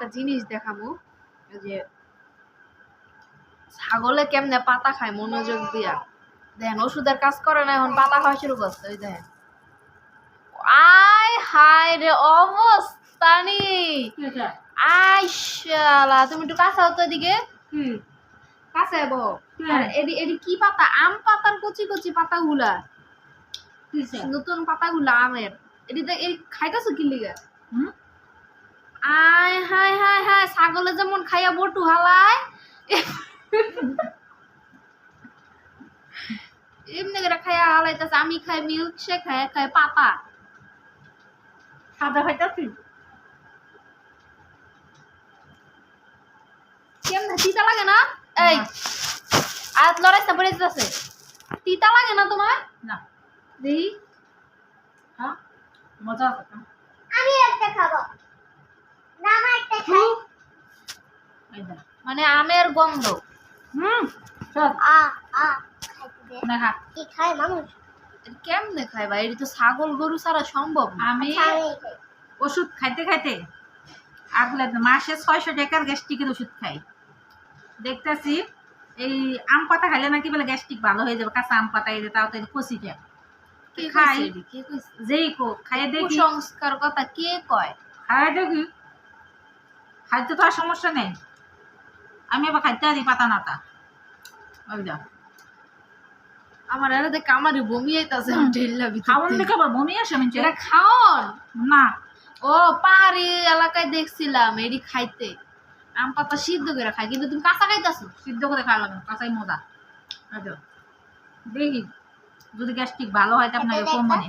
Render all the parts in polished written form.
একটা জিনিস দেখাবো যে ছাগলে কেমনে পাতা খায় মনোযোগ দিয়া দেখেন ওষুধের কাজ করে না এখন পাতা খাওয়া শুরু করছে ওই দেখেন আয় হায় রে অবস্থা নি আই শালা তুমি একটু কাছে হতো এদিকে কাছে বো এডি এডি কি পাতা আম পাতার কচি কচি পাতাগুলা নতুন পাতাগুলা আমের এডি এই খাইতাছো কি লিগা আয় হায় হায় হায় ছাগলে যেমন খাইয়া বটু হালায় এমনি করে খাইয়া হালাইতাছে আমি খাই মিল্ক শেক খাই পাতা সাদা খাইতাছি কেমনে তিতা লাগে না এই আজ লড়াইতে পড়ে যাচ্ছে তিতা লাগে না তোমার না দেখি হ্যাঁ মজা আছে আমি একটা খাবো নামা একটা খাই এইদা মানে আমের গন্ধ চল আ আ খাইতে দে না খা কি খায় মানুষ এটা কেমনে খাই ভাই এটা তো ছাগল গরু ছাড়া সম্ভব না আমি আমি খাই ওষুধ খাইতে খাইতে আগলে মাসে 600 টাকার গ্যাস্ট্রিকের ওষুধ খাই দেখতেছি এই আম পাতা খাইলে নাকি বলে গ্যাস্ট্রিক ভালো হয়ে যাবে কাঁচা আম পাতা এই তাও তো কষিটা কে খাই কইছে এডি? কে কইছে যেই কো খাইয়ে দেখি কুসংস্কার কথা কে কয় খাইয়ে দেখি খাইতে তো আর সমস্যা নেই আমি আবার খাইতে পারি পাতা নাতা ওই যা আমার এরা দেখে আমারই বমি আইতাছে ঢেল্লা খাওয়ান ভিতর দেখে আবার বমি আসে আমি এটা খাওন না ও পাহাড়ি এলাকায় দেখছিলাম এডি খাইতে আম পাতা সিদ্ধ করে খাই কিন্তু তুমি কাঁচা খাইতাছো সিদ্ধ করে খাওয়া লাগে কাঁচাই মজা আচ্ছা দেখি যদি গ্যাস্ট্রিক ভালো হয় তো আপনার কম মানে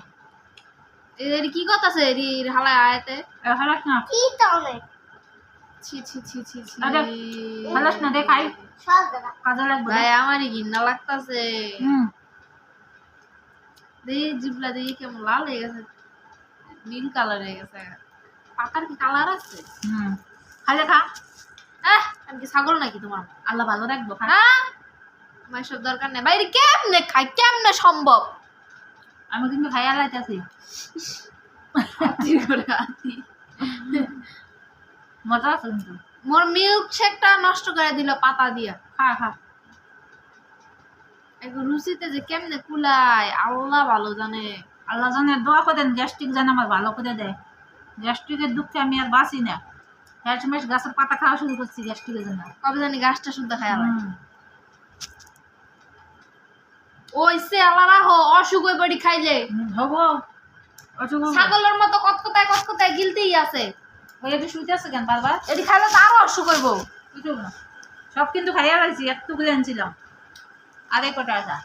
এডি কি কথাছে এডি হালায় আয়াতে হালাস না কি তো অনেক ছি ছি ছি ছি ছি আরে, হালাস না দেখাই সব দাদা কাজে লাগবে ভাই আমারই ঘিন্না লাগতাছে দেখি জিবলা দেখি কেমন লাল হয়ে গেছে নীল কালার হয়ে গেছে পাতার কি কালার আছে খাইলে খা আমি কি ছাগল নাকি তোমার আল্লাহ ভালো রাখবো খা আমার সব দরকার নেই বাইরে কেমনে খাই কেমনে সম্ভব আমি কিন্তু খাইয়া লাইতেছি হাতি করে হাতি। মজা আছে কিন্তু মোর মিল্ক শেকটা নষ্ট করে দিল পাতা দিয়া খা খা একটু রুচিতে যে কেমনে কুলায় আল্লাহ ভালো জানে আল্লাহ জানে দোয়া করেন গ্যাস্ট্রিক যেন আমার ভালো করে দেয় গ্যাস্ট্রিকের দুঃখে আমি আর বাঁচি না হ্যাচমেশ গাছের পাতা খাওয়া শুরু করছি গ্যাস্ট্রিকের জন্য কবে জানি গাছটা শুদ্ধ খায় আল্লাহ ওই সে আল্লাহ রাখো অসুখ হয়ে পড়ি খাইলে হবো ছাগলের মতো কতকতায় গিলতেই আছে ওই একটু শুইতে আছে কেন বারবার এটি খাইলে তো আরো অসুখ হইব সব কিন্তু খাইয়া লাগছি একটু করে আনছিলাম আরে কটা আসা